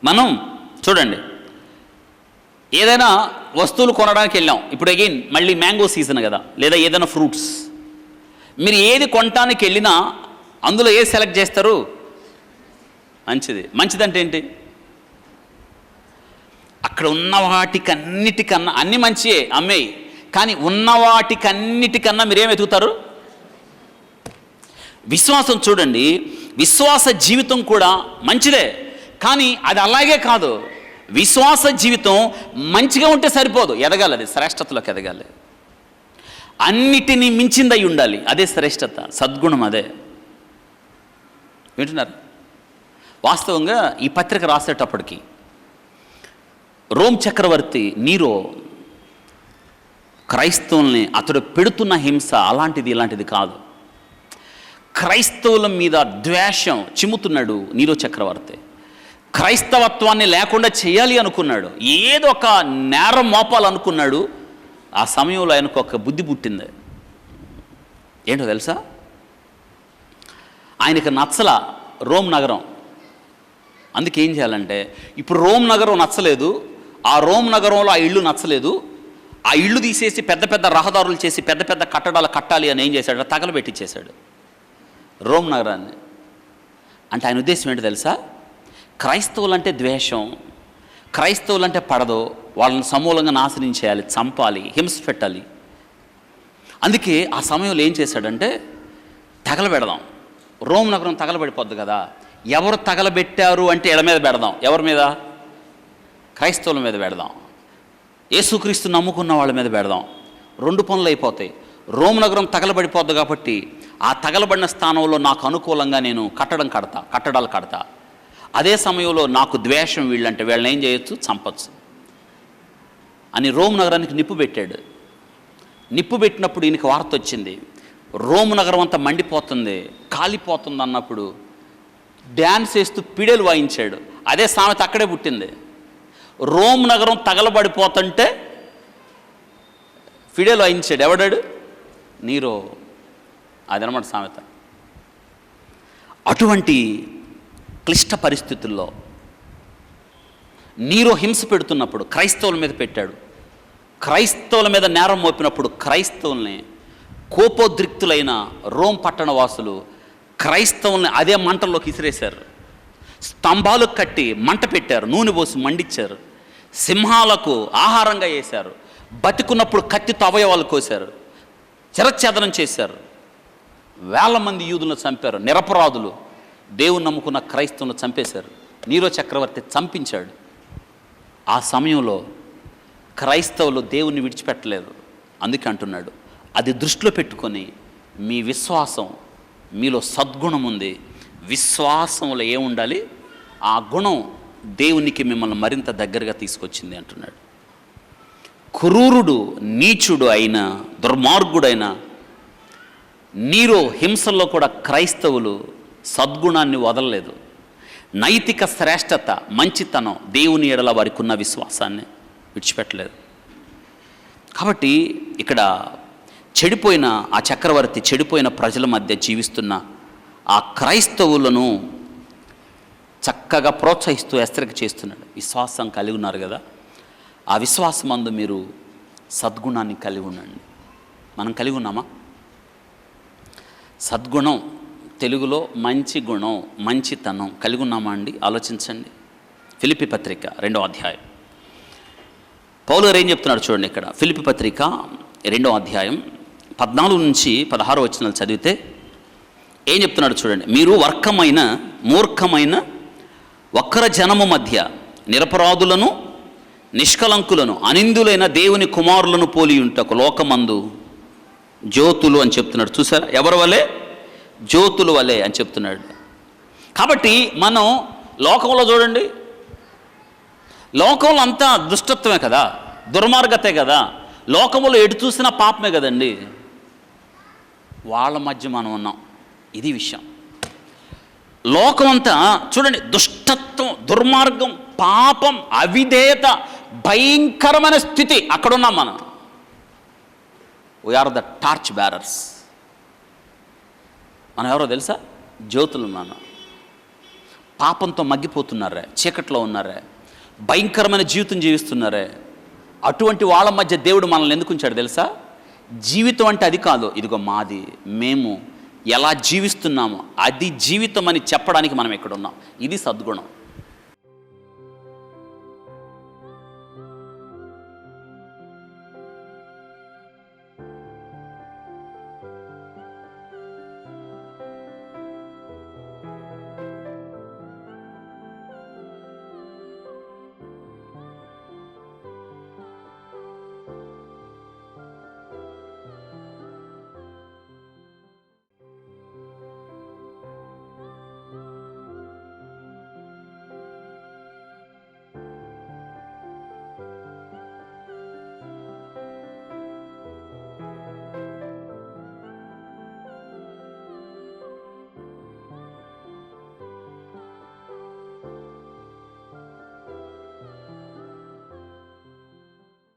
మనం చూడండి, ఏదైనా వస్తువులు కొనడానికి వెళ్ళాం, ఇప్పుడు అగైన్ మళ్ళీ మ్యాంగో సీజన్ కదా, లేదా ఏదైనా ఫ్రూట్స్, మీరు ఏది కొనటానికి వెళ్ళినా అందులో ఏది సెలెక్ట్ చేస్తారు? మంచిది. మంచిదంటే ఏంటి? అక్కడ ఉన్న వాటికన్నిటికన్నా, అన్ని మంచియే అమ్మేయి, కానీ ఉన్న వాటికన్నిటికన్నా మీరేం వెతుకుతారు? విశ్వాసం చూడండి, విశ్వాస జీవితం కూడా మంచిదే, కానీ అది అలాగే కాదు. విశ్వాస జీవితం మంచిగా ఉంటే సరిపోదు, ఎదగాలి, అది శ్రేష్టతలోకి ఎదగాలి, అన్నిటినీ మించిందై ఉండాలి, అదే శ్రేష్టత, సద్గుణం అదే. వింటున్నారు? వాస్తవంగా ఈ పత్రిక రాసేటప్పటికి రోమ్ చక్రవర్తి నీరో క్రైస్తవుల్ని, అతడు పెడుతున్న హింస అలాంటిది ఇలాంటిది కాదు, క్రైస్తవుల మీద ద్వేషం చిమ్ముతున్నాడు నీరో చక్రవర్తి. క్రైస్తవత్వాన్ని లేకుండా చేయాలి అనుకున్నాడు, ఏదో ఒక నేరం మోపాలనుకున్నాడు. ఆ సమయంలో ఆయనకు ఒక బుద్ధి పుట్టింది. ఏంటో తెలుసా? ఆయనకు నచ్చల రోమ్ నగరం. అందుకే ఏం చేయాలంటే, ఇప్పుడు రోమ్ నగరం నచ్చలేదు, ఆ రోమ్ నగరంలో ఆ ఇల్లు నచ్చలేదు, ఆ ఇల్లు తీసేసి పెద్ద పెద్ద రహదారులు చేసి పెద్ద పెద్ద కట్టడాలు కట్టాలి అని ఏం చేశాడు? తగలబెట్టించేశాడు రోమ్ నగరాన్ని. అంటే ఆయన ఉద్దేశం ఏంటో తెలుసా? క్రైస్తవులంటే ద్వేషం, క్రైస్తవులంటే పడదు, వాళ్ళని సమూలంగా నాశనం చేయాలి, చంపాలి, హింస పెట్టాలి. అందుకే ఆ సమయంలో ఏం చేశాడంటే, తగలబెడదాం, రోమ్ నగరం తగలబడిపోద్ది కదా, ఎవరు తగలబెట్టారు అంటే ఎడ మీద పెడదాం, ఎవరి మీద? క్రైస్తవుల మీద పెడదాం, యేసుక్రీస్తు నమ్ముకున్న వాళ్ళ మీద పెడదాం. రెండు పనులు అయిపోతాయి. రోమ్ నగరం తగలబడిపోద్ది కాబట్టి ఆ తగలబడిన స్థానంలో నాకు అనుకూలంగా నేను కట్టడాలు కడతా. అదే సమయంలో నాకు ద్వేషం వీళ్ళంటే వీళ్ళని ఏం చేయొచ్చు? చంపచ్చు అని రోమ్ నగరానికి నిప్పు పెట్టాడు. నిప్పు పెట్టినప్పుడు ఈయనకి వార్త వచ్చింది, రోమ్ నగరం అంతా మండిపోతుంది, కాలిపోతుంది అన్నప్పుడు డ్యాన్స్ వేస్తూ పిడేలు వాయించాడు. అదే సామెత అక్కడే పుట్టింది. రోమ్ నగరం తగలబడిపోతుంటే ఫిడేలు వాయించాడు. ఎవడాడు? నీరో. అదనమాట సామెత. అటువంటి క్లిష్ట పరిస్థితుల్లో నీరో హింస పెడుతున్నప్పుడు క్రైస్తవుల మీద పెట్టాడు. క్రైస్తవుల మీద నేరం మోపినప్పుడు క్రైస్తవుల్ని, కోపోద్రిక్తులైన రోమ్ పట్టణ వాసులు క్రైస్తవుల్ని అదే మంటల్లోకి ఇసిరేశారు. స్తంభాలు కట్టి మంట పెట్టారు, నూనె పోసి మండించారు, సింహాలకు ఆహారంగా వేశారు, బతికున్నప్పుడు కత్తితో అవయవాలు కోశారు, చిరచ్ఛేదనం చేశారు, వేల మంది యూదులను చంపారు. నిరపరాధులు, దేవుని నమ్ముకున్న క్రైస్తవులను చంపేశారు. నీరో చక్రవర్తి చంపించాడు. ఆ సమయంలో క్రైస్తవులు దేవుణ్ణి విడిచిపెట్టలేదు. అందుకే అంటున్నాడు, అది దృష్టిలో పెట్టుకొని మీ విశ్వాసం, మీలో సద్గుణం ఉంది, విశ్వాసంలో ఏముండాలి? ఆ గుణం దేవునికి మిమ్మల్ని మరింత దగ్గరగా తీసుకొచ్చింది అంటున్నాడు. క్రూరుడు, నీచుడు అయిన, దుర్మార్గుడైన నీరో హింసల్లో కూడా క్రైస్తవులు సద్గుణాన్ని వదలలేదు. నైతిక శ్రేష్టత, మంచితనం, దేవుని ఎడల వారికి ఉన్న విశ్వాసాన్ని విడిచిపెట్టలేదు. కాబట్టి ఇక్కడ చెడిపోయిన ఆ చక్రవర్తి చెడిపోయిన ప్రజల మధ్య జీవిస్తున్న ఆ క్రైస్తవులను చక్కగా ప్రోత్సహిస్తూ హెచ్చరిక చేస్తున్నాడు. విశ్వాసం కలిగి ఉన్నారు కదా, ఆ విశ్వాసమందు మీరు సద్గుణాన్ని కలిగి ఉండండి. మనం కలిగి ఉన్నామా? సద్గుణం, తెలుగులో మంచి గుణం, మంచితనం కలిగి ఉన్నామా అండి? ఆలోచించండి. ఫిలిప్పీ పత్రిక 2వ అధ్యాయం పౌలు గారు ఏం చెప్తున్నాడు చూడండి. ఇక్కడ ఫిలిప్పీ పత్రిక 2వ అధ్యాయం 14 నుంచి 16 వచనాలు చదివితే ఏం చెప్తున్నాడు చూడండి. మీరు మూర్ఖమైన వక్ర జనము మధ్య నిరపరాధులను, నిష్కలంకులను, అనిందులైన దేవుని కుమారులను పోలి ఉంటకు లోకమందు జ్యోతులు అని చెప్తున్నాడు. చూసారా? ఎవరి వలె? జ్యోతుల వలె అని చెప్తున్నాడు. కాబట్టి మనం లోకంలో చూడండి, లోకంలో అంతా దుష్టత్వమే కదా, దుర్మార్గతే కదా, లోకంలో ఎటు చూసినా పాపమే కదండి. వాళ్ళ మధ్య మనం ఉన్నాం. ఇది విషయం. లోకం అంతా చూడండి, దుష్టత్వం, దుర్మార్గం, పాపం, అవిధేయత, భయంకరమైన స్థితి. అక్కడున్నాం మనం. We are the torch bearers. మనం ఎవరో తెలుసా? జ్యోతులు. మనం పాపంతో మగ్గిపోతున్నారే, చీకట్లో ఉన్నారే, భయంకరమైన జీవితం జీవిస్తున్నారే. అటువంటి వాళ్ళ మధ్య దేవుడు మనల్ని ఎందుకు ఉంచాడు తెలుసా? జీవితం అంటే అది కాదు, ఇదిగో మాది, మేము ఎలా జీవిస్తున్నామో అది జీవితం అని చెప్పడానికి మనం ఇక్కడ ఉన్నాం. ఇది సద్గుణం.